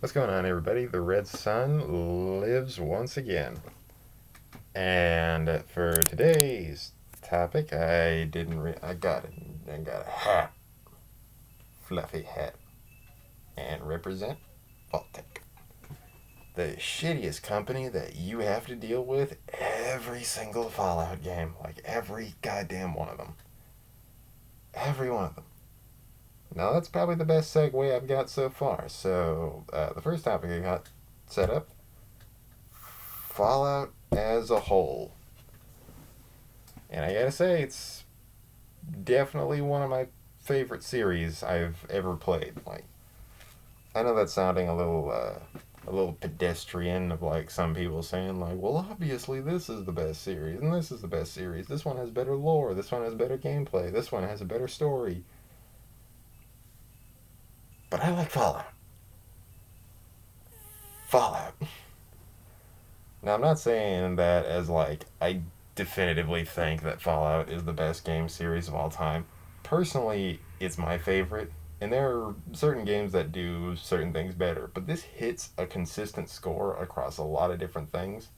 What's going on, everybody? The RedSon lives once again. And for today's topic, I got a hat, fluffy hat, and represent Vaultec, the shittiest company that you have to deal with every single Fallout game, like every goddamn one of them, every one of them. Now that's probably the best segue I've got so far. So the first topic I got set up Fallout as a whole. And I gotta say, it's definitely one of my favorite series I've ever played. Like, I know that's sounding a little pedestrian of like some people saying like, well, obviously this is the best series and this is the best series. This one has better lore. This one has better gameplay. This one has a better story. But I like Fallout. Fallout. Now, I'm not saying that as like I definitively think that Fallout is the best game series of all time. Personally, it's my favorite, and there are certain games that do certain things better, but this hits a consistent score across a lot of different things.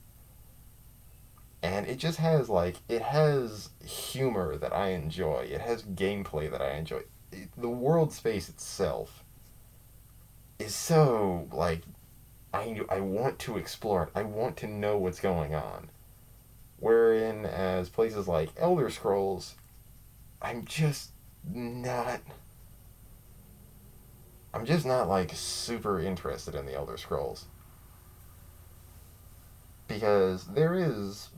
And it just has it has humor that I enjoy. It has gameplay that I enjoy. The world space itself is so I want to explore it. I want to know what's going on. Wherein, as places like Elder Scrolls, I'm just not. I'm just not like super interested in the Elder Scrolls because there is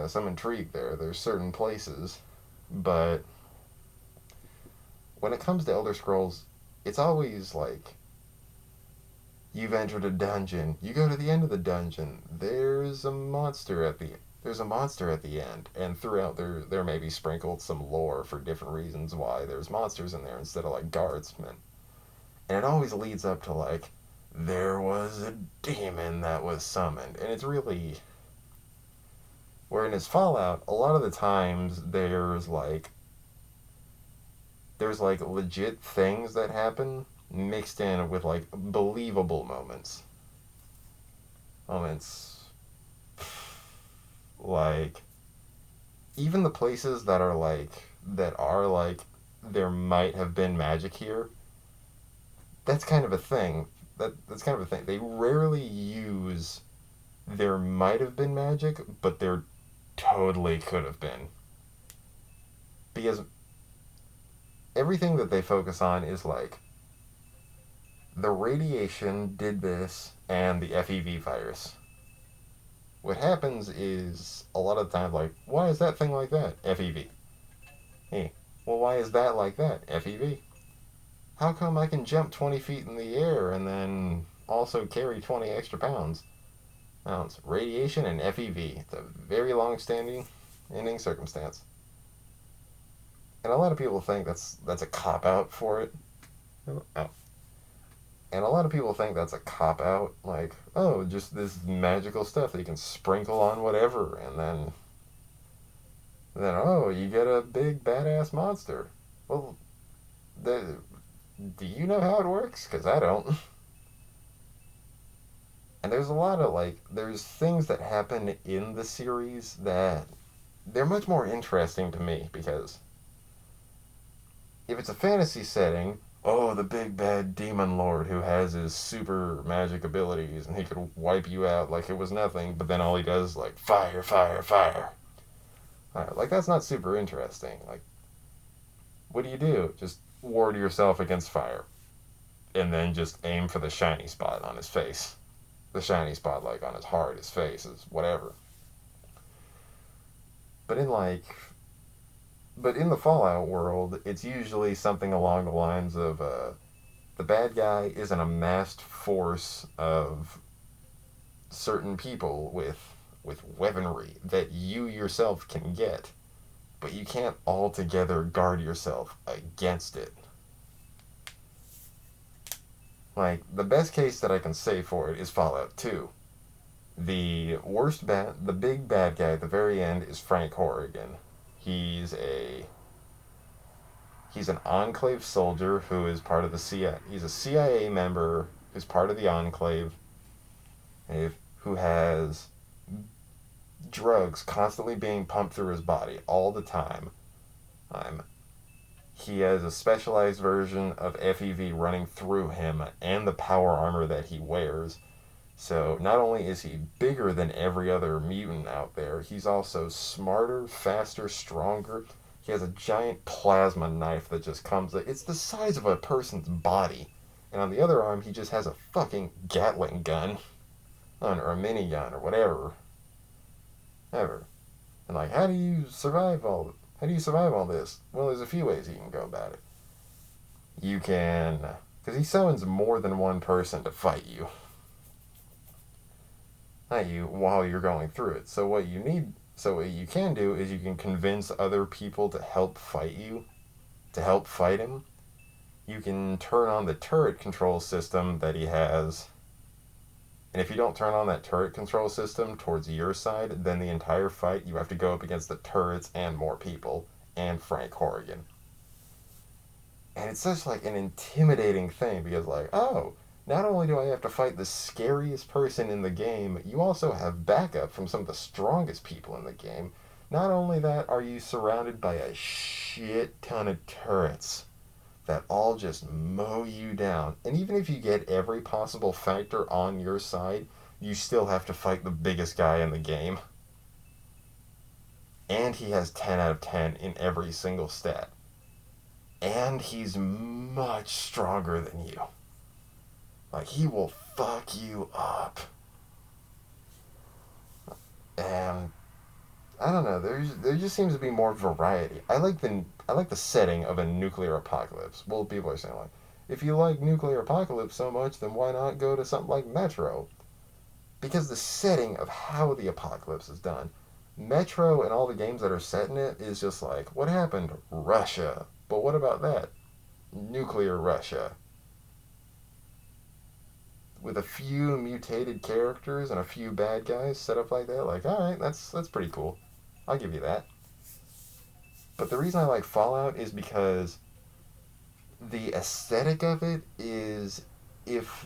some intrigue there. There's certain places, but when it comes to Elder Scrolls, it's always like you've entered a dungeon. You go to the end of the dungeon. There's a monster at the end, and throughout there may be sprinkled some lore for different reasons why there's monsters in there instead of like guardsmen. And it always leads up to like there was a demon that was summoned, and it's really where in his Fallout, a lot of the times there's like legit things that happen mixed in with like believable moments like even the places that are like there might have been magic here. That's kind of a thing. That's kind of a thing. They rarely use there might have been magic, but there totally could have been. Because everything that they focus on is like the radiation did this and the FEV virus. What happens is a lot of the time like, why is that thing like that? FEV. Hey, well, why is that like that? FEV. How come I can jump 20 feet in the air and then also carry 20 extra pounds? Now, it's radiation and FEV. It's a very long-standing ending circumstance. And a lot of people think that's a cop-out for it. Oh. And a lot of people think that's a cop-out. Like, oh, just this magical stuff that you can sprinkle on whatever, and oh, you get a big badass monster. Well, do you know how it works? Because I don't. And there's a lot of there's things that happen in the series that they're much more interesting to me because if it's a fantasy setting, oh, the big bad demon lord who has his super magic abilities and he could wipe you out like it was nothing, but then all he does is like fire, fire, fire. Alright, like that's not super interesting. Like, what do? Just ward yourself against fire. And then just aim for the shiny spot on his face. The shiny spot like on his heart, his face, is whatever. But in the Fallout world, it's usually something along the lines of the bad guy is an amassed force of certain people with weaponry that you yourself can get, but you can't altogether guard yourself against it. Like, the best case that I can say for it is Fallout 2. The big bad guy at the very end is Frank Horrigan. He's an Enclave soldier who is part of the CIA. He's a CIA member who's part of the Enclave, who has drugs constantly being pumped through his body all the time. Um, he has a specialized version of FEV running through him and the power armor that he wears. So not only is he bigger than every other mutant out there, he's also smarter, faster, stronger. He has a giant plasma knife that just comes. It's the size of a person's body. And on the other arm, he just has a fucking Gatling gun. Or a minigun, or whatever. Ever. And like, how do you survive all this? Well, there's a few ways you can go about it. You can, because he summons more than one person to fight you. Not you, while you're going through it. So what you can do is you can convince other people to help fight you, to help fight him. You can turn on the turret control system that he has. And if you don't turn on that turret control system towards your side, then the entire fight you have to go up against the turrets and more people and Frank Horrigan. And it's such like an intimidating thing because like, oh, not only do I have to fight the scariest person in the game, you also have backup from some of the strongest people in the game. Not only that, are you surrounded by a shit ton of turrets that all just mow you down. And even if you get every possible factor on your side, you still have to fight the biggest guy in the game. And he has 10 out of 10 in every single stat. And he's much stronger than you. Like, he will fuck you up. And I don't know, there just seems to be more variety. I like the setting of a nuclear apocalypse. Well, people are saying like, if you like nuclear apocalypse so much, then why not go to something like Metro? Because the setting of how the apocalypse is done. Metro and all the games that are set in it is just like, what happened? Russia. But what about that? Nuclear Russia. With a few mutated characters and a few bad guys set up like that, like, alright, that's pretty cool. I'll give you that. But the reason I like Fallout is because the aesthetic of it is if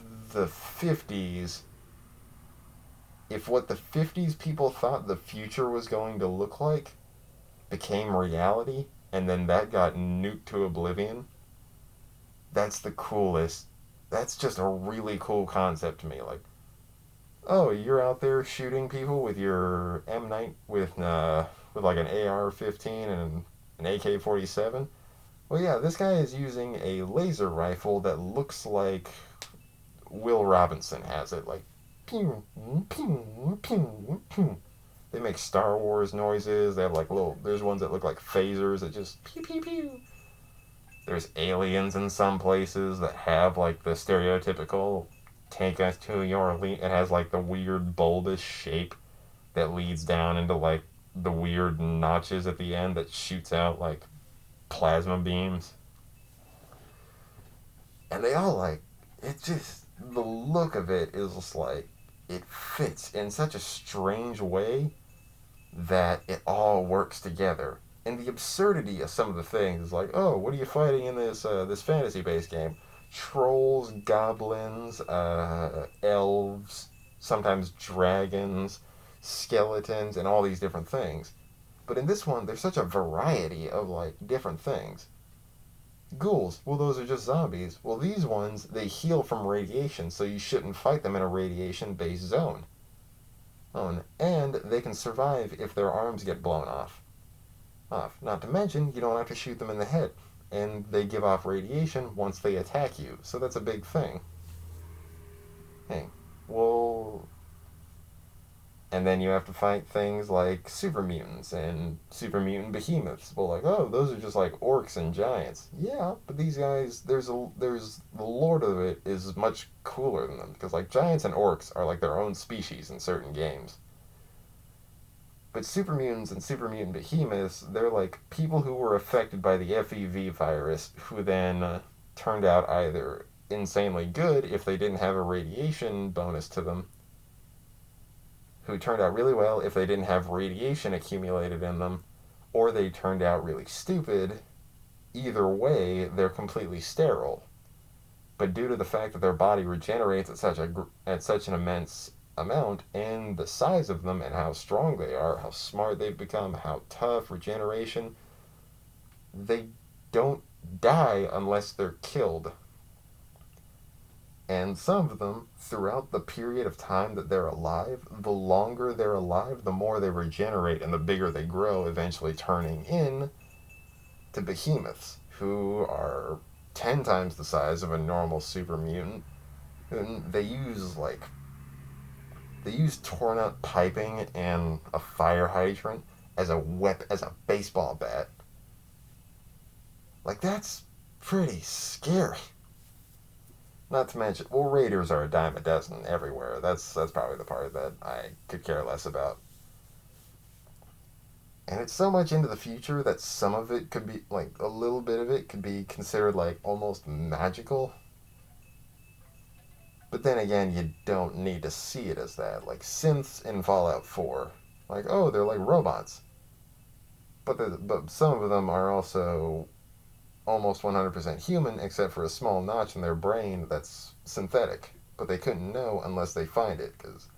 what the 50s people thought the future was going to look like became reality, and then that got nuked to oblivion, that's the coolest. That's just a really cool concept to me. Like, oh, you're out there shooting people with your M9 with like an AR-15 and an AK-47. Well, yeah, this guy is using a laser rifle that looks like Will Robinson has it. Like, pew, pew, pew, pew. They make Star Wars noises. They have like there's ones that look like phasers that just pew, pew, pew. There's aliens in some places that have like the stereotypical take us to your elite. It has like the weird bulbous shape that leads down into like the weird notches at the end that shoots out like plasma beams. And they all like, it just, the look of it is just like, it fits in such a strange way that it all works together. And the absurdity of some of the things is like, oh, what are you fighting in this fantasy-based game? Trolls, goblins, elves, sometimes dragons, skeletons, and all these different things. But in this one, there's such a variety of like different things. Ghouls, well, those are just zombies. Well, these ones, they heal from radiation, so you shouldn't fight them in a radiation-based zone. And they can survive if their arms get blown off. Not to mention, you don't have to shoot them in the head. And they give off radiation once they attack you, so that's a big thing. Hey, well... And then you have to fight things like super mutants and super mutant behemoths. Well, like, oh, those are just like orcs and giants. Yeah, but these guys, there's the lore of it is much cooler than them because like giants and orcs are like their own species in certain games. But super mutants and super mutant behemoths, they're like people who were affected by the FEV virus who then turned out either insanely good if they didn't have a radiation bonus to them, who turned out really well if they didn't have radiation accumulated in them, or they turned out really stupid. Either way, they're completely sterile. But due to the fact that their body regenerates at such an immense amount, and the size of them, and how strong they are, how smart they've become, how tough regeneration, they don't die unless they're killed. And some of them, throughout the period of time that they're alive, the longer they're alive, the more they regenerate and the bigger they grow, eventually turning in to behemoths, who are 10 times the size of a normal super mutant. And they use torn up piping and a fire hydrant as as a baseball bat. Like, that's pretty scary. Not to mention, well, raiders are a dime a dozen everywhere. That's probably the part that I could care less about. And it's so much into the future that some of it could be, like, a little bit of it could be considered, like, almost magical. But then again, you don't need to see it as that. Like, synths in Fallout 4. Like, oh, they're like robots. But some of them are also almost 100% human, except for a small notch in their brain that's synthetic. But they couldn't know unless they find it, because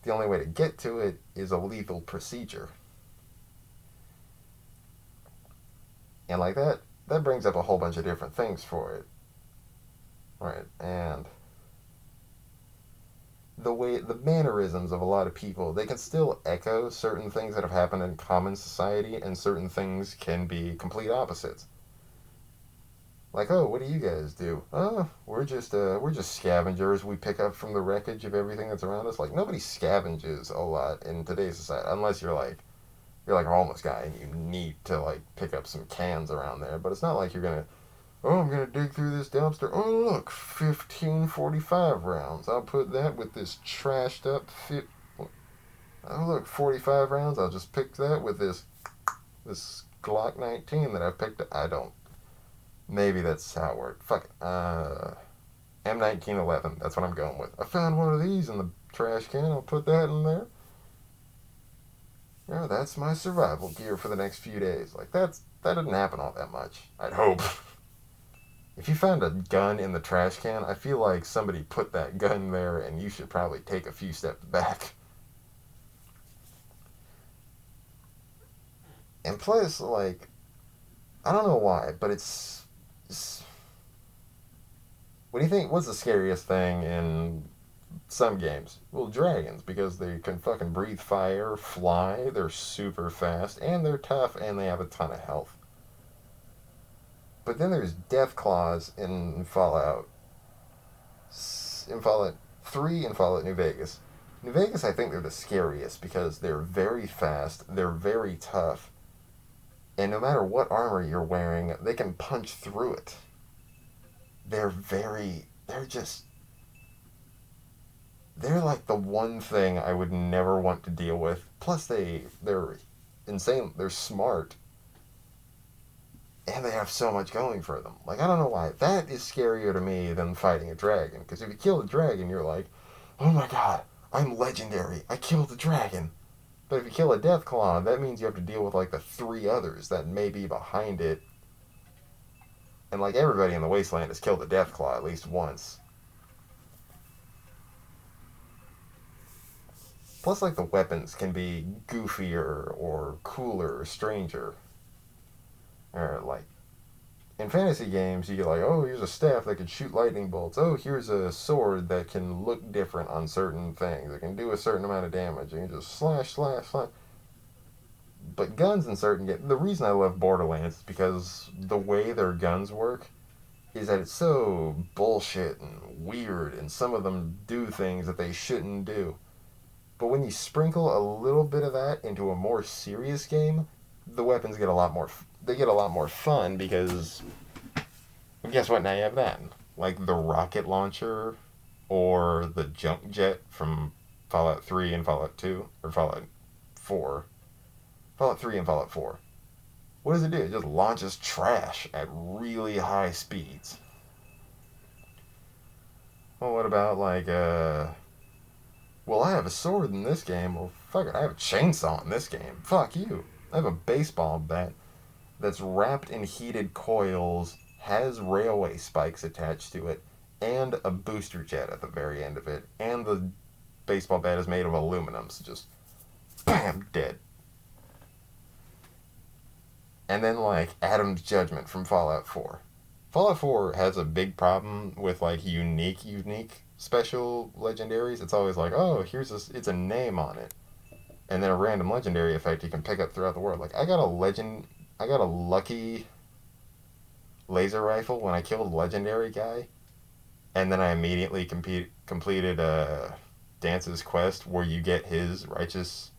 the only way to get to it is a lethal procedure. And like that brings up a whole bunch of different things for it. Right, and the mannerisms of a lot of people, they can still echo certain things that have happened in common society, and certain things can be complete opposites. Like, oh, what do you guys do? Oh, we're just scavengers. We pick up from the wreckage of everything that's around us. Like, nobody scavenges a lot in today's society, unless you're like a homeless guy and you need to like pick up some cans around there. But it's not like you're gonna, oh, I'm gonna dig through this dumpster. Oh, look, 1545 rounds. I'll put that with this trashed up oh, look, 45 rounds. I'll just pick that with this Glock 19 that I picked up. I don't. Maybe that's how it worked. Fuck it. M1911. That's what I'm going with. I found one of these in the trash can. I'll put that in there. Yeah, that's my survival gear for the next few days. Like, that didn't happen all that much. I'd hope. If you found a gun in the trash can, I feel like somebody put that gun there and you should probably take a few steps back. And plus, like, I don't know why, but it's what do you think? What's the scariest thing in some games? Well, dragons, because they can fucking breathe fire, fly, they're super fast, and they're tough, and they have a ton of health. But then there's death claws in Fallout 3 and Fallout New Vegas. New Vegas, I think they're the scariest because they're very fast, they're very tough, and no matter what armor you're wearing, they can punch through it. They're just, they're like the one thing I would never want to deal with. Plus, they're insane, they're smart, and they have so much going for them. Like, I don't know why. That is scarier to me than fighting a dragon. Because if you kill a dragon, you're like, oh my god, I'm legendary. I killed a dragon. But if you kill a Deathclaw, that means you have to deal with, like, the three others that may be behind it. And, like, everybody in the Wasteland has killed a Deathclaw at least once. Plus, like, the weapons can be goofier or cooler or stranger. Or, like, in fantasy games, you get like, oh, here's a staff that can shoot lightning bolts. Oh, here's a sword that can look different on certain things. It can do a certain amount of damage. You can just slash, slash, slash. But guns in certain games, the reason I love Borderlands is because the way their guns work is that it's so bullshit and weird, and some of them do things that they shouldn't do. But when you sprinkle a little bit of that into a more serious game, the weapons get a lot more. They get a lot more fun because, well, guess what? Now you have that, like the rocket launcher, or the jump jet from Fallout 3 and Fallout 2, or Fallout 4, Fallout 3 and Fallout 4. What does it do? It just launches trash at really high speeds. Well, what about like well, I have a sword in this game. Well, fuck it, I have a chainsaw in this game. Fuck you. I have a baseball bat that's wrapped in heated coils, has railway spikes attached to it, and a booster jet at the very end of it, and the baseball bat is made of aluminum, so just bam, dead. And then like Adam's Judgment from Fallout 4. Fallout 4 has a big problem with like unique special legendaries. It's always like, oh, it's a name on it, and then a random legendary effect you can pick up throughout the world. Like I got a lucky laser rifle when I killed a legendary guy, and then I immediately completed Dance's quest where you get his righteous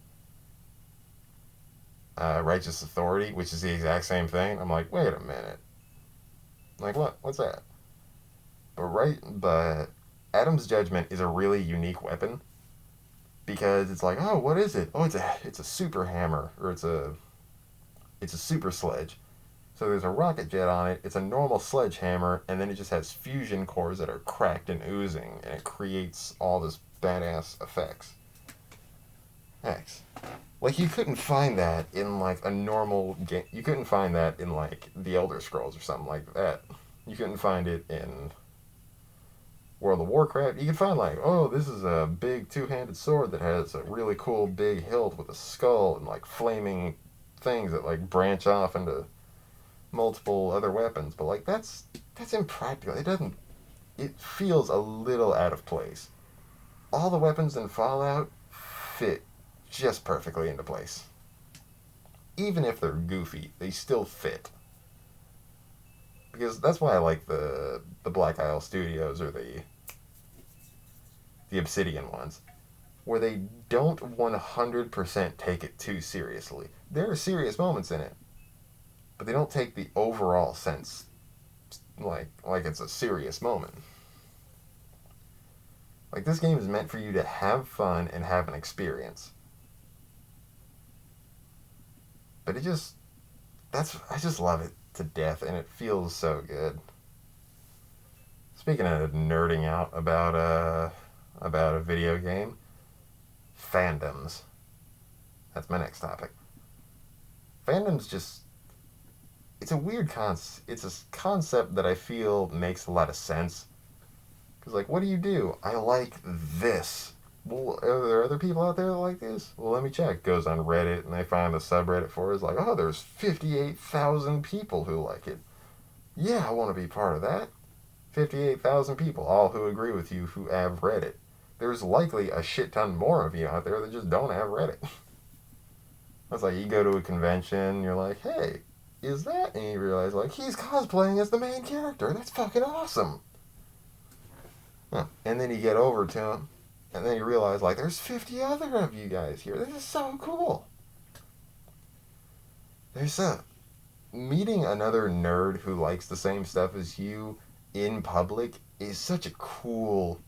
authority, which is the exact same thing. I'm like, wait a minute, like what? What's that? But Adam's Judgment is a really unique weapon because it's like, oh, what is it? Oh, it's a super hammer, or it's a super sledge. So there's a rocket jet on it. It's a normal sledgehammer, and then it just has fusion cores that are cracked and oozing, and it creates all this badass effects. X. Like, you couldn't find that in, like, a normal game. You couldn't find that in, like, the Elder Scrolls or something like that. You couldn't find it in World of Warcraft. You could find, like, oh, this is a big two-handed sword that has a really cool big hilt with a skull and, like, flaming things that, like, branch off into multiple other weapons. But, like, that's impractical. It feels a little out of place. All the weapons in Fallout fit just perfectly into place. Even if they're goofy, they still fit. Because that's why I like the Black Isle Studios or the Obsidian ones, where they don't 100% take it too seriously. There are serious moments in it, but they don't take the overall sense like it's a serious moment. Like, this game is meant for you to have fun and have an experience. But I just love it to death, and it feels so good. Speaking of nerding out about a video game, fandoms. That's my next topic. Fandoms just, it's a weird it's a concept that I feel makes a lot of sense. Because, like, what do? I like this. Well, are there other people out there that like this? Well, let me check. Goes on Reddit, and they find the subreddit for it. It's like, oh, there's 58,000 people who like it. Yeah, I want to be part of that. 58,000 people, all who agree with you, who have Reddit. There's likely a shit ton more of you out there that just don't have Reddit. It's like, you go to a convention, you're like, hey, is that? And you realize, like, he's cosplaying as the main character. That's fucking awesome. Huh. And then you get over to him, and then you realize, like, there's 50 other of you guys here. This is so cool. Meeting another nerd who likes the same stuff as you in public is such a cool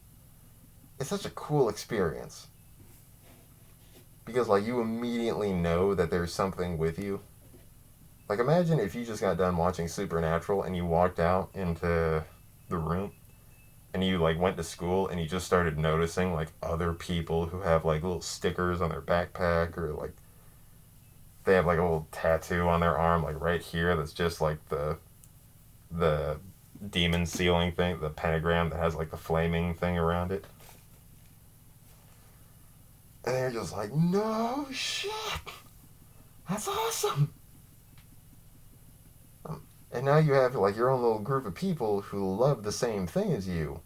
experience. Because, like, you immediately know that there's something with you. Like, imagine if you just got done watching Supernatural and you walked out into the room and you, like, went to school and you just started noticing, like, other people who have, like, little stickers on their backpack, or, like, they have, like, a little tattoo on their arm, like, right here, that's just, like, the demon ceiling thing, the pentagram that has, like, the flaming thing around it. And they're just like, no shit! That's awesome! And now you have, like, your own little group of people who love the same thing as you.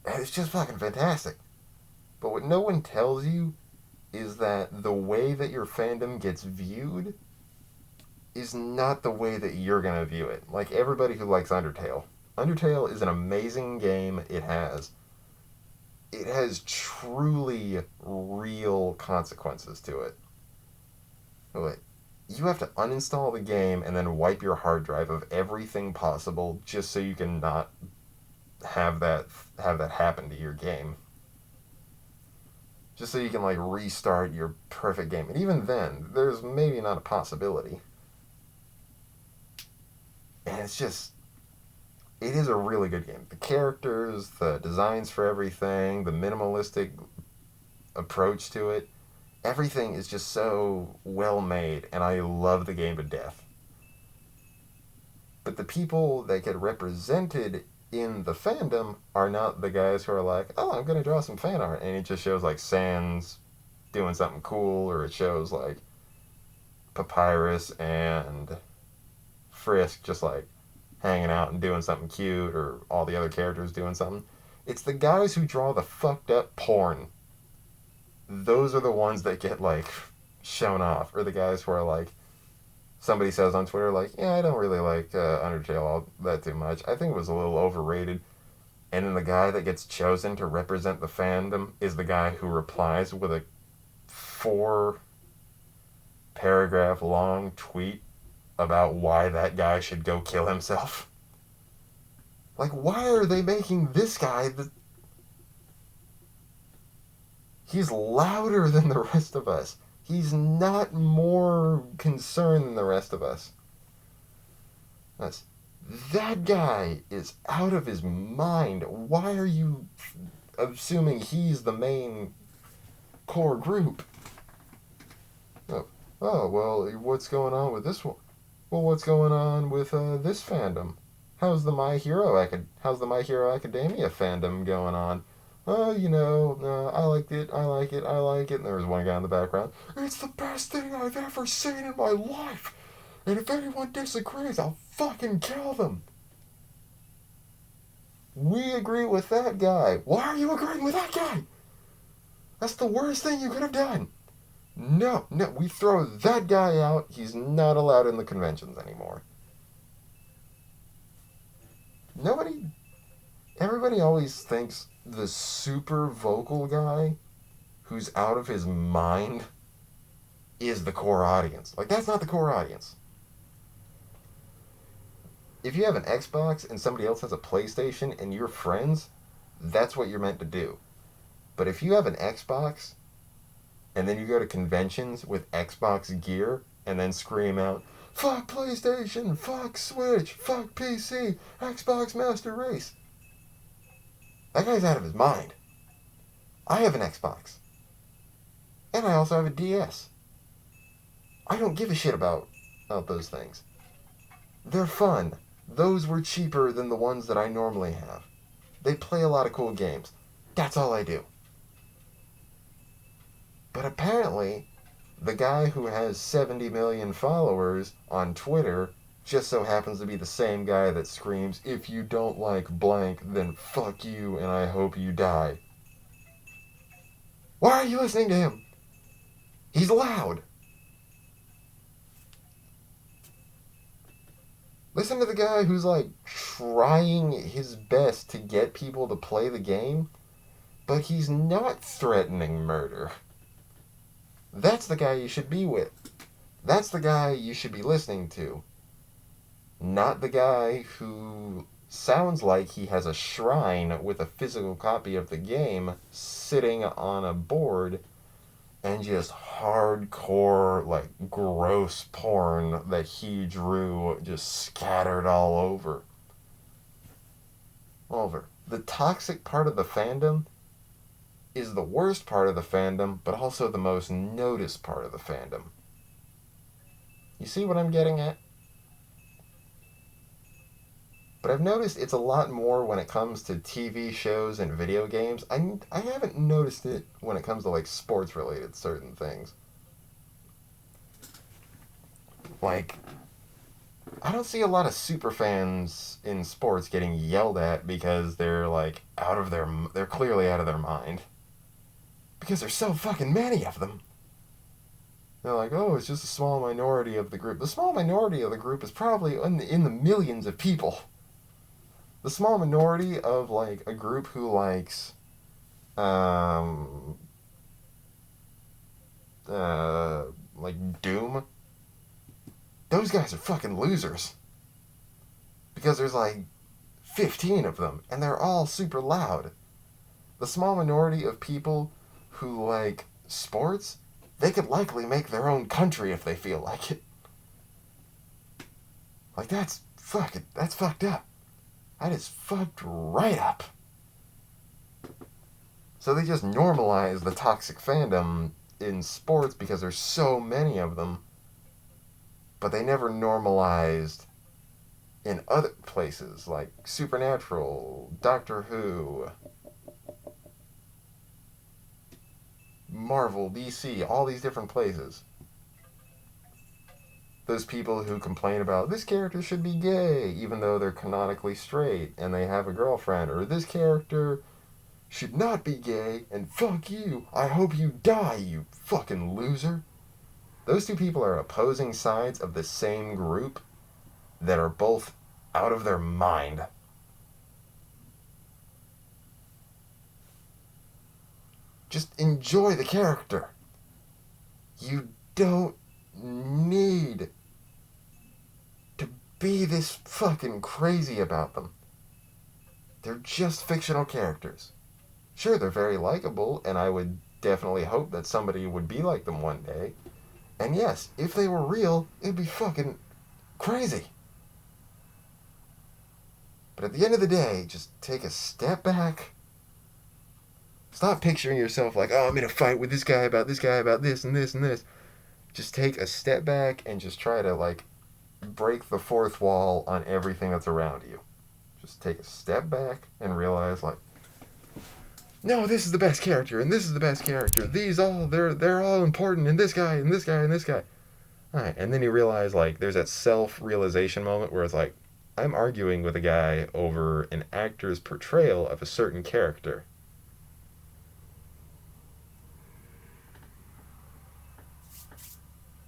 And it's just fucking fantastic. But what no one tells you is that the way that your fandom gets viewed is not the way that you're gonna view it. Like, everybody who likes Undertale. Undertale is an amazing game. It has truly real consequences to it. But you have to uninstall the game and then wipe your hard drive of everything possible just so you can not have that happen to your game. Just so you can, like, restart your perfect game. And even then, there's maybe not a possibility. And it is a really good game. The characters, the designs for everything, the minimalistic approach to it, everything is just so well made, and I love the game to death. But the people that get represented in the fandom are not the guys who are like, oh, I'm going to draw some fan art. And it just shows like Sans doing something cool, or it shows like Papyrus and Frisk just like hanging out and doing something cute, or all the other characters doing something. It's the guys who draw the fucked up porn. Those are the ones that get like shown off, or the guys who are like, somebody says on Twitter, like, yeah, I don't really like Undertale all that too much. I think it was a little overrated. And then the guy that gets chosen to represent the fandom is the guy who replies with a 4-paragraph long tweet about why that guy should go kill himself. Like, why are they making this guy the... He's louder than the rest of us. He's not more concerned than the rest of us. That guy is out of his mind. Why are you assuming he's the main core group? Well, what's going on with this one? Well, what's going on with this fandom? How's the My Hero Academia fandom going on? Oh, I liked it, I like it, I like it. And there was one guy in the background. It's the best thing I've ever seen in my life. And if anyone disagrees, I'll fucking kill them. We agree with that guy. Why are you agreeing with that guy? That's the worst thing you could have done. No, we throw that guy out. He's not allowed in the conventions anymore. Everybody always thinks the super vocal guy who's out of his mind is the core audience. Like, that's not the core audience. If you have an Xbox and somebody else has a PlayStation and you're friends, that's what you're meant to do. But if you have an Xbox and then you go to conventions with Xbox gear and then scream out, fuck PlayStation, fuck Switch, fuck PC, Xbox Master Race, that guy's out of his mind. I have an Xbox. And I also have a DS. I don't give a shit about those things. They're fun. Those were cheaper than the ones that I normally have. They play a lot of cool games. That's all I do. But apparently, the guy who has 70 million followers on Twitter just so happens to be the same guy that screams, if you don't like blank, then fuck you and I hope you die. Why are you listening to him? He's loud. Listen to the guy who's like trying his best to get people to play the game, but he's not threatening murder. That's the guy you should be with. That's the guy you should be listening to. Not the guy who sounds like he has a shrine with a physical copy of the game sitting on a board and just hardcore, like, gross porn that he drew just scattered all over. The toxic part of the fandom is the worst part of the fandom, but also the most noticed part of the fandom. You see what I'm getting at? But I've noticed it's a lot more when it comes to TV shows and video games. I haven't noticed it when it comes to, like, sports-related certain things. Like, I don't see a lot of super fans in sports getting yelled at because they're, like, they're clearly out of their mind. Because there's so fucking many of them. They're like, oh, it's just a small minority of the group. The small minority of the group is probably in the millions of people. The small minority of, like, a group who likes, like, Doom, those guys are fucking losers. Because there's, like, 15 of them, and they're all super loud. The small minority of people who like sports, they could likely make their own country if they feel like it. Like, that's fucked up. That is fucked right up. So they just normalize the toxic fandom in sports because there's so many of them, but they never normalized in other places like Supernatural, Doctor Who, Marvel, DC, all these different places. Those people who complain about this character should be gay even though they're canonically straight and they have a girlfriend, or this character should not be gay and fuck you, I hope you die, you fucking loser. Those two people are opposing sides of the same group that are both out of their mind. Just enjoy the character. You don't need to be this fucking crazy about them. They're just fictional characters. Sure, they're very likable, and I would definitely hope that somebody would be like them one day. And yes, if they were real, it'd be fucking crazy. But at the end of the day, just take a step back. Stop picturing yourself like, oh, I'm in a fight with this guy about this and this and this. Just take a step back and just try to, like, break the fourth wall on everything that's around you. Just take a step back and realize, like, no, this is the best character, and this is the best character. They're all important, and this guy, and this guy, and this guy. Alright, and then you realize, like, there's that self-realization moment where it's like, I'm arguing with a guy over an actor's portrayal of a certain character.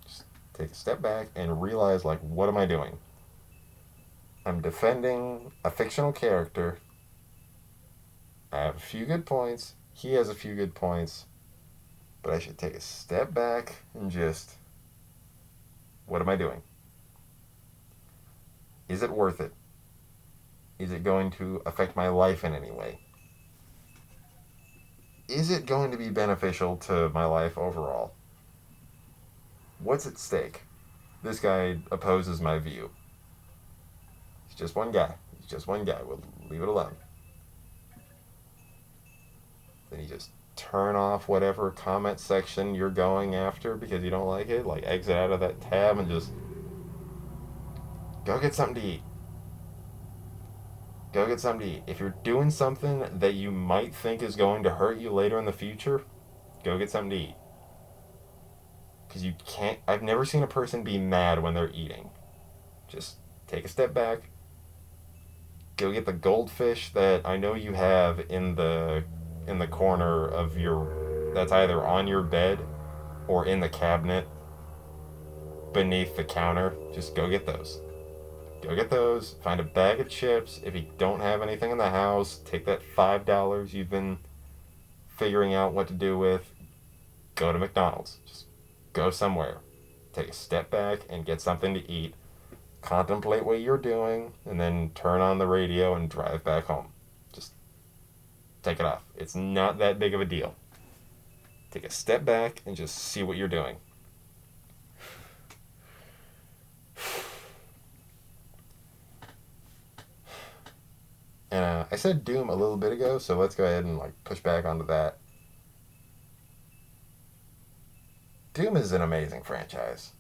Just take a step back and realize, like, what am I doing? I'm defending a fictional character. I have a few good points. He has a few good points. But I should take a step back and just... what am I doing? Is it worth it? Is it going to affect my life in any way? Is it going to be beneficial to my life overall? What's at stake? This guy opposes my view. He's just one guy. He's just one guy. We'll leave it alone. Then you just turn off whatever comment section you're going after because you don't like it. Like, exit out of that tab and just go get something to eat. Go get something to eat. If you're doing something that you might think is going to hurt you later in the future, go get something to eat. Because you can't... I've never seen a person be mad when they're eating. Just take a step back. Go get the goldfish that I know you have in the corner of your... that's either on your bed or in the cabinet beneath the counter. Just go get those. Go get those. Find a bag of chips. If you don't have anything in the house, take that $5 you've been figuring out what to do with. Go to McDonald's. Just go somewhere. Take a step back and get something to eat. Contemplate what you're doing, and then turn on the radio and drive back home. Just take it off. It's not that big of a deal. Take a step back and just see what you're doing. And I said Doom a little bit ago, so let's go ahead and like push back onto that. Doom is an amazing franchise.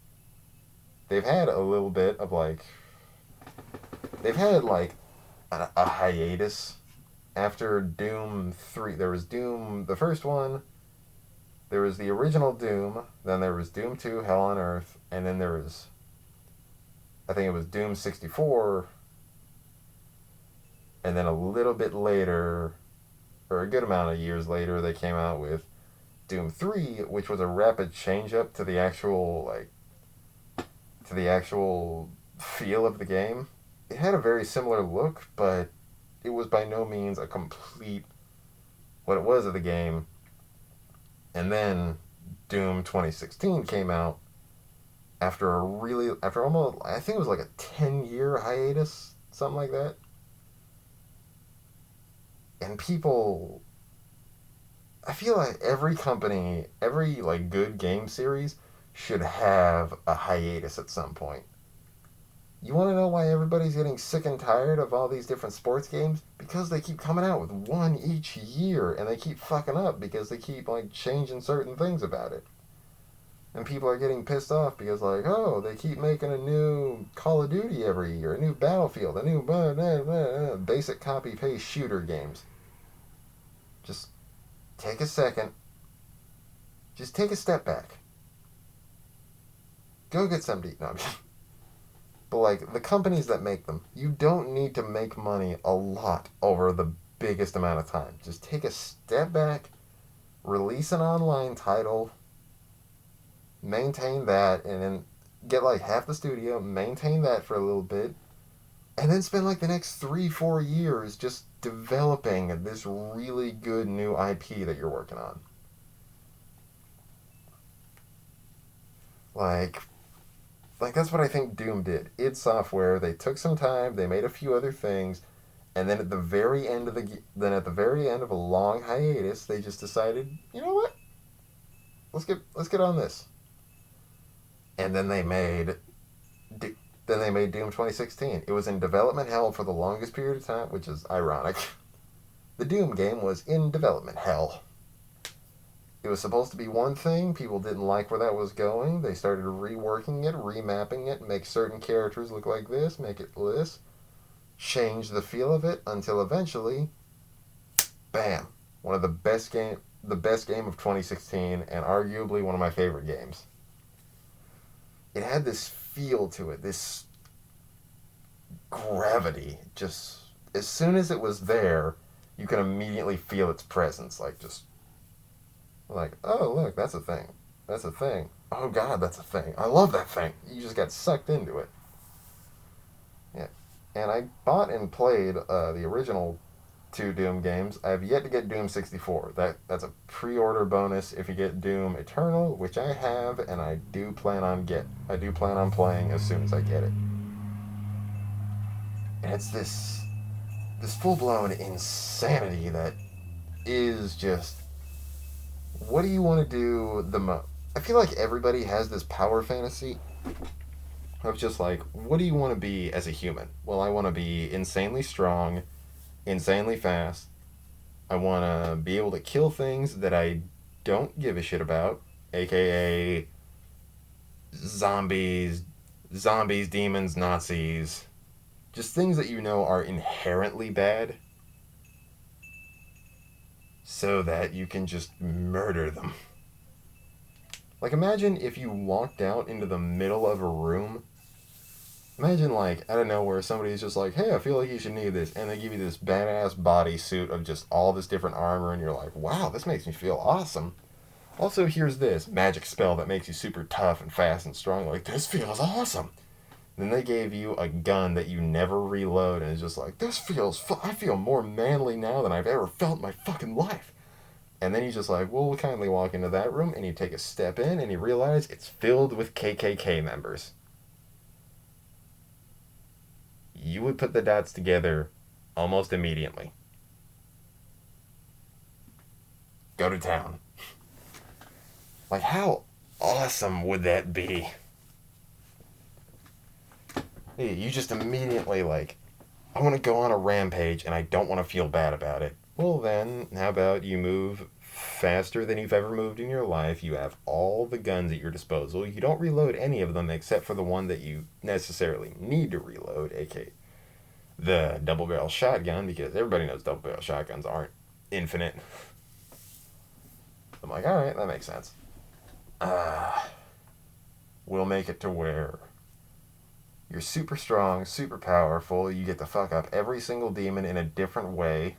They've had a little bit of like... they've had like a hiatus after Doom 3. There was Doom, the first one. There was the original Doom. Then there was Doom 2, Hell on Earth. And then there was... I think it was Doom 64... and then a little bit later, or a good amount of years later, they came out with Doom 3, which was a rapid change-up to the actual, feel of the game. It had a very similar look, but it was by no means a complete what it was of the game. And then Doom 2016 came out after almost, I think it was like a 10-year hiatus, something like that. And people, I feel like every company, every like good game series should have a hiatus at some point. You want to know why everybody's getting sick and tired of all these different sports games? Because they keep coming out with one each year, and they keep fucking up because they keep like changing certain things about it. And people are getting pissed off because, like, oh, they keep making a new Call of Duty every year, a new Battlefield, a new basic copy paste shooter games. Just take a second. Just take a step back. Go get something to eat. No, but, like, the companies that make them, you don't need to make money a lot over the biggest amount of time. Just take a step back, release an online title, maintain that, and then get like half the studio, maintain that for a little bit, and then spend like the next 3-4 years just developing this really good new IP that you're working on. Like, like that's what I think Doom did. Id Software, they took some time, they made a few other things, and then at the very end of a long hiatus, they just decided, you know what? Let's get on this. And then they made Doom 2016. It was in development hell for the longest period of time, which is ironic. The Doom game was in development hell. It was supposed to be one thing. People didn't like where that was going. They started reworking it, remapping it, make certain characters look like this, make it this, change the feel of it until eventually, bam, one of the best game of 2016, and arguably one of my favorite games. It had this feel to it, this gravity. Just as soon as it was there, you can immediately feel its presence. Like, just like, oh, look, that's a thing. That's a thing. Oh God, that's a thing. I love that thing. You just got sucked into it. Yeah. And I bought and played the original two Doom games. I have yet to get Doom 64. That's a pre-order bonus if you get Doom Eternal, which I have, and I do plan on playing as soon as I get it. And it's this full-blown insanity that is just, what do you want to do the most? I feel like everybody has this power fantasy of just like, what do you want to be as a human? Well, I want to be insanely strong, insanely fast. I want to be able to kill things that I don't give a shit about, aka zombies, demons, Nazis, just things that you know are inherently bad, so that you can just murder them. Like, imagine if you walked out into the middle of a room. Imagine, like, out of nowhere, somebody's just like, hey, I feel like you should need this. And they give you this badass bodysuit of just all this different armor, and you're like, wow, this makes me feel awesome. Also, here's this magic spell that makes you super tough and fast and strong. Like, this feels awesome. Then they gave you a gun that you never reload, and it's just like, I feel more manly now than I've ever felt in my fucking life. And then you just like, well, we'll kindly walk into that room, and you take a step in, and you realize it's filled with KKK members. You would put the dots together almost immediately. Go to town. Like, how awesome would that be? You just immediately, like, I want to go on a rampage and I don't want to feel bad about it. Well, then, how about you move faster than you've ever moved in your life? You have all the guns at your disposal. You don't reload any of them except for the one that you necessarily need to reload, aka the double barrel shotgun, because everybody knows double barrel shotguns aren't infinite. I'm like, alright, that makes sense. We'll make it to where you're super strong, super powerful, you get to fuck up every single demon in a different way.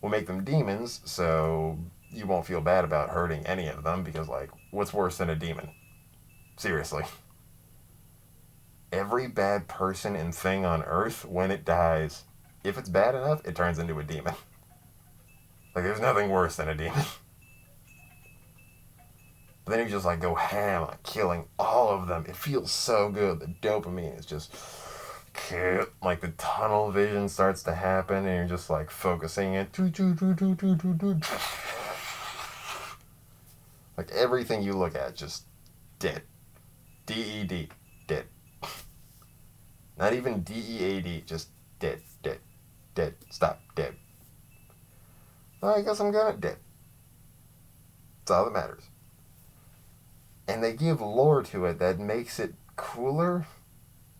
We'll make them demons, so you won't feel bad about hurting any of them, because, like, what's worse than a demon? Seriously. Every bad person and thing on Earth, when it dies, if it's bad enough, it turns into a demon. Like, there's nothing worse than a demon. But then you just, like, go ham on killing all of them. It feels so good. The dopamine is just, like, the tunnel vision starts to happen, and you're just, like, focusing it. Like, everything you look at, just dead. D-E-D. Dead. Not even D-E-A-D. Just dead. Dead. Dead. Stop. Dead. Well, I guess I'm gonna dead. That's all that matters. And they give lore to it that makes it cooler,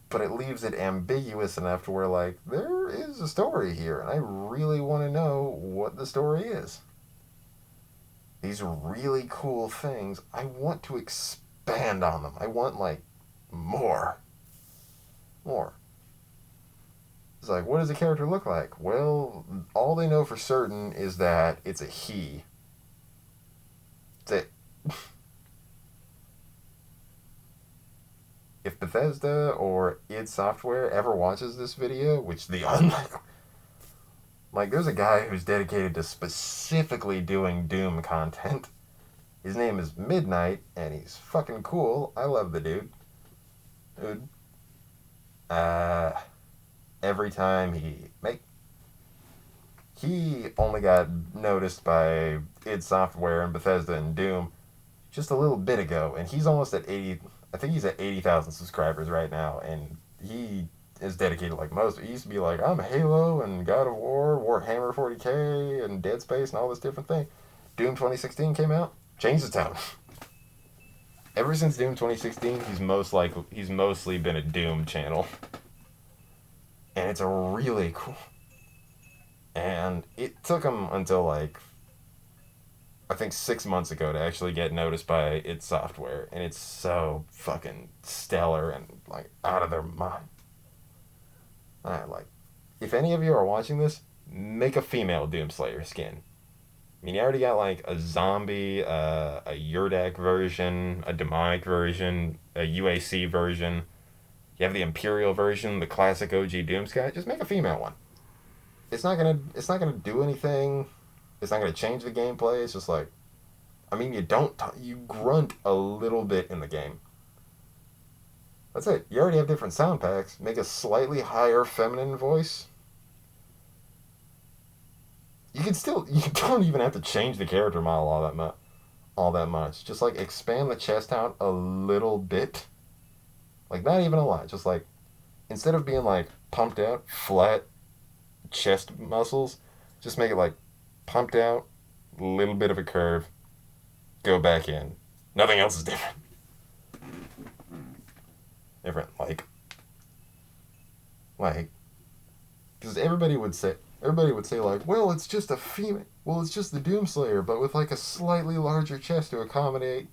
but it leaves it ambiguous enough to where, like, there is a story here, and I really want to know what the story is. These are really cool things. I want to expand on them. I want, like, more. More. It's like, what does a character look like? Well, all they know for certain is that it's a he. That's it. If Bethesda or id Software ever watches this video, which the unlikely, like, there's a guy who's dedicated to specifically doing Doom content. His name is Midnight, and he's fucking cool. I love the dude. Dude. Every time he only got noticed by id Software and Bethesda and Doom just a little bit ago, and he's almost at 80. I think he's at 80,000 subscribers right now, and he is dedicated like most. He used to be like, I'm Halo and God of War, Warhammer 40k, and Dead Space and all this different thing. Doom 2016 came out, changed his tone. Ever since Doom 2016, he's mostly been a Doom channel, and it's a really cool. And it took him until, like, I think 6 months ago to actually get noticed by id Software, and it's so fucking stellar and, like, out of their mind. Like, if any of you are watching this, make a female Doomslayer skin. I mean, you already got, like, a zombie, a Yurdak version, a demonic version, a UAC version. You have the Imperial version, the classic OG Doomsky. Just make a female one. It's not gonna do anything. It's not gonna change the gameplay. It's just like, I mean, you grunt a little bit in the game. That's it. You already have different sound packs. Make a slightly higher feminine voice. You don't even have to change the character model all that much. Just, like, expand the chest out a little bit. Like, not even a lot. Just, like, instead of being, like, pumped out, flat chest muscles, just make it, like, pumped out, little bit of a curve, go back in. Nothing else is different. Because everybody would say, like, well, it's just a female. Well, it's just the Doomslayer, but with, like, a slightly larger chest to accommodate,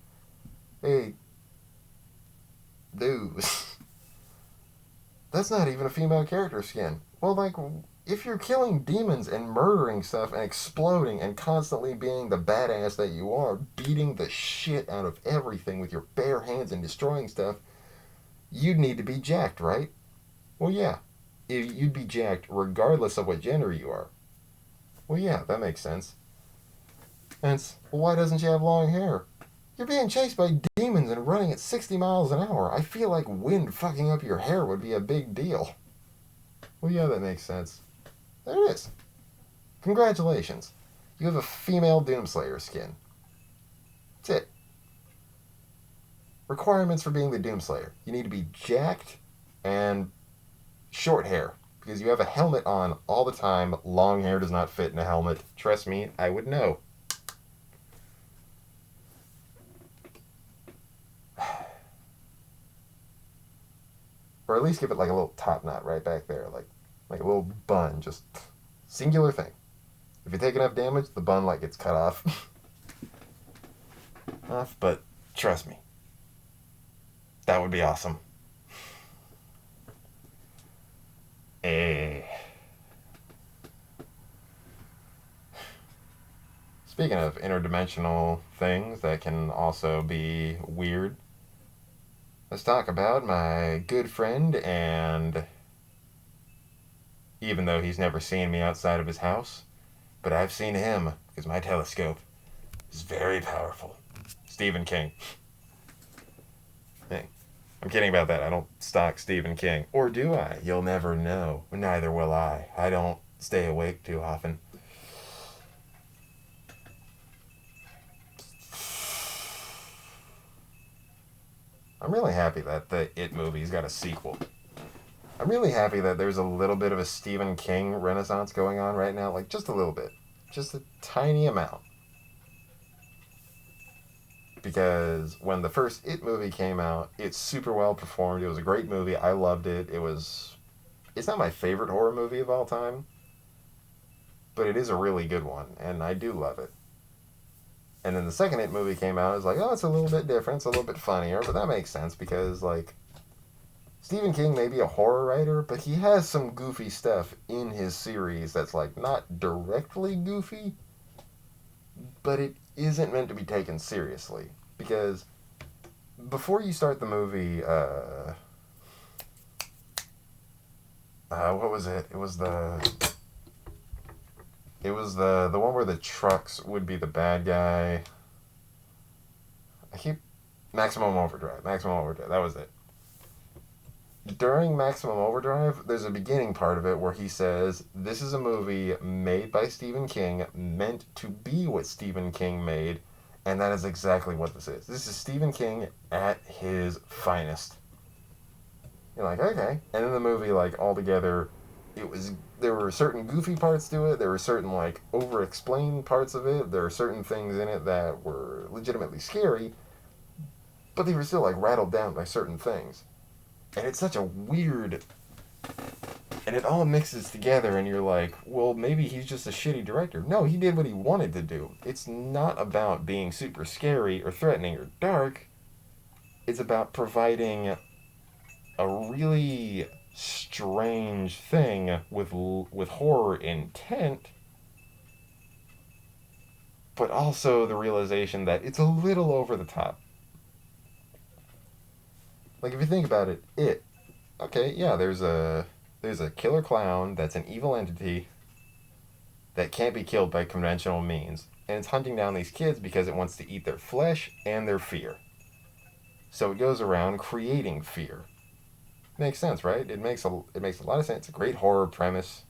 hey, dudes. That's not even a female character skin. Well, like, if you're killing demons and murdering stuff and exploding and constantly being the badass that you are, beating the shit out of everything with your bare hands and destroying stuff, you'd need to be jacked, right? Well, yeah. You'd be jacked regardless of what gender you are. Well, yeah, that makes sense. Hence, well, why doesn't she have long hair? You're being chased by demons and running at 60 miles an hour. I feel like wind fucking up your hair would be a big deal. Well, yeah, that makes sense. There it is. Congratulations. You have a female Doomslayer skin. That's it. Requirements for being the Doomslayer. You need to be jacked and short hair. Because you have a helmet on all the time. Long hair does not fit in a helmet. Trust me, I would know. Or at least give it, like, a little top knot right back there. Like a little bun. Just singular thing. If you take enough damage, the bun, like, gets cut off. But trust me. That would be awesome. Speaking of interdimensional things that can also be weird, let's talk about my good friend, and even though he's never seen me outside of his house, but I've seen him because my telescope is very powerful. Stephen King. Hey, I'm kidding about that. I don't stalk Stephen King. Or do I? You'll never know. Neither will I. I don't stay awake too often. I'm really happy that the It movie's got a sequel. I'm really happy that there's a little bit of a Stephen King renaissance going on right now. Like, just a little bit. Just a tiny amount. because when the first It movie came out, it's super well performed. It was a great movie. I loved it. It's not my favorite horror movie of all time, but it is a really good one, and I do love it. And then the second It movie came out, I was like, oh, it's a little bit different, it's a little bit funnier, but that makes sense because, like, Stephen King may be a horror writer, but he has some goofy stuff in his series that's, like, not directly goofy, but it isn't meant to be taken seriously. Because before you start the movie, what was it? It was the one where the trucks would be the bad guy. I keep Maximum Overdrive. Maximum Overdrive. That was it. During Maximum Overdrive, there's a beginning part of it where he says, "This is a movie made by Stephen King, meant to be what Stephen King made, and that is exactly what this is. This is Stephen King at his finest." You're like, okay. And in the movie, like, altogether, there were certain goofy parts to it, there were certain, like, over-explained parts of it, there were certain things in it that were legitimately scary, but they were still, like, rattled down by certain things. And it's such a weird... And it all mixes together, and you're like, well, maybe he's just a shitty director. No, he did what he wanted to do. It's not about being super scary or threatening or dark. It's about providing a really strange thing with horror intent, but also the realization that it's a little over the top. Like, if you think about it, okay, yeah, there's a killer clown that's an evil entity that can't be killed by conventional means, and it's hunting down these kids because it wants to eat their flesh and their fear. So it goes around creating fear. Makes sense, right? It makes a lot of sense. It's a great horror premise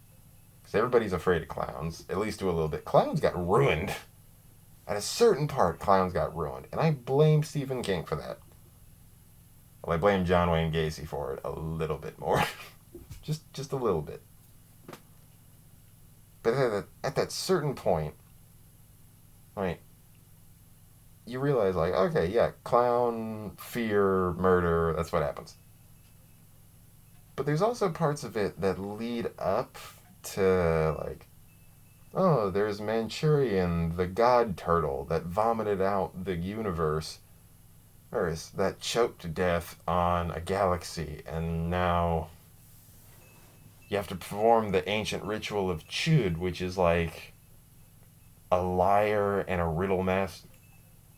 because everybody's afraid of clowns, at least do a little bit. Clowns got ruined. At a certain part, clowns got ruined, and I blame Stephen King for that. Well, I blame John Wayne Gacy for it a little bit more. just a little bit. But at that certain point, right, you realize, like, okay, yeah, clown, fear, murder, that's what happens. But there's also parts of it that lead up to, like, oh, there's Manchurian, the god turtle that vomited out the universe, Earth, that choked to death on a galaxy, and now you have to perform the ancient ritual of Chud, which is like a liar and a riddle master.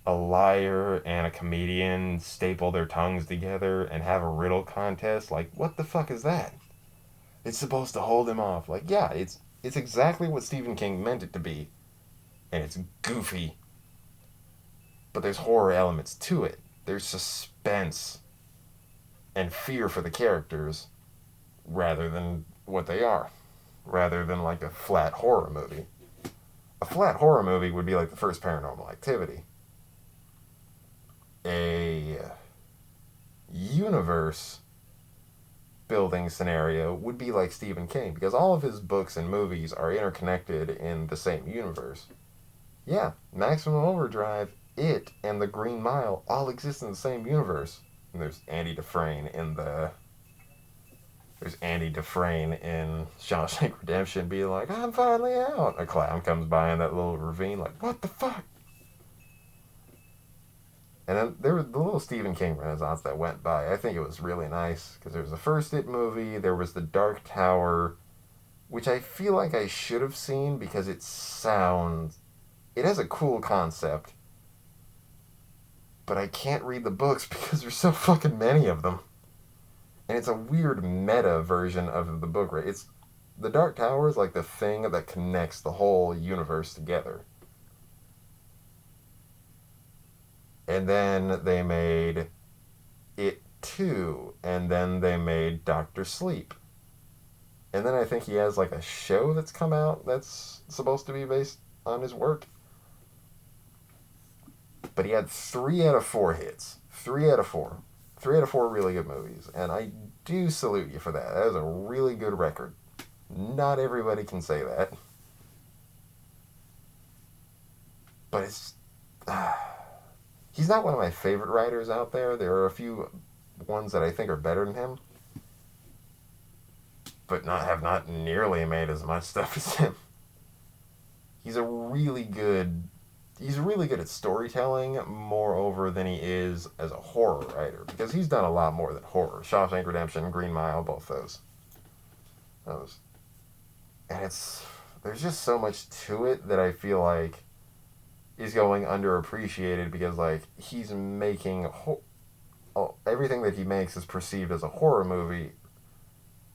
A liar and a comedian staple their tongues together and have a riddle contest. Like, what the fuck is that? It's supposed to hold him off. Like, yeah, it's exactly what Stephen King meant it to be. And it's goofy. But there's horror elements to it. There's suspense and fear for the characters rather than what they are. Rather than like a flat horror movie. A flat horror movie would be like the first Paranormal Activity. A universe building scenario would be like Stephen King, because all of his books and movies are interconnected in the same universe. Yeah, Maximum Overdrive, It, and The Green Mile all exist in the same universe. And there's Andy Dufresne in Shawshank Redemption being like, I'm finally out. A clown comes by in that little ravine like, what the fuck? And then there was the little Stephen King renaissance that went by. I think it was really nice, because there was the first It movie, there was The Dark Tower, which I feel like I should have seen because it has a cool concept, but I can't read the books because there's so fucking many of them. And it's a weird meta version of the book, right? The Dark Tower is like the thing that connects the whole universe together. And then they made It 2, and then they made Dr. Sleep. And then I think he has like a show that's come out that's supposed to be based on his work. But he had 3 out of 4 hits. 3 out of 4. 3 out of 4 really good movies. And I do salute you for that. That is a really good record. Not everybody can say that. But he's not one of my favorite writers out there. There are a few ones that I think are better than him, but not nearly made as much stuff as him. He's a really good he's really good at storytelling, moreover than he is as a horror writer, because he's done a lot more than horror. Shawshank Redemption, Green Mile, both those, and there's just so much to it that I feel like is going underappreciated, because like he's making everything that he makes is perceived as a horror movie,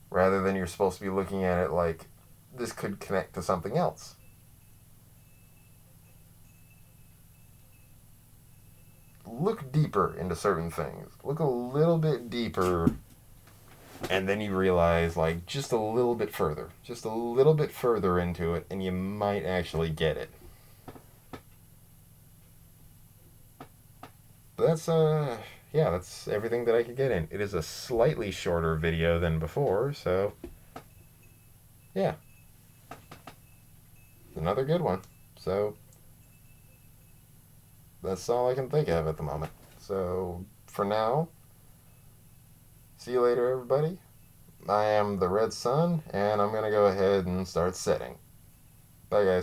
rather than you're supposed to be looking at it like this could connect to something else. Look deeper into certain things. Look a little bit deeper, and then you realize, like, just a little bit further. Just a little bit further into it, and you might actually get it. But yeah, that's everything that I could get in. It is a slightly shorter video than before, so, yeah. Another good one. So, that's all I can think of at the moment. So, for now, see you later, everybody. I am the RedSon, and I'm going to go ahead and start setting. Bye, guys.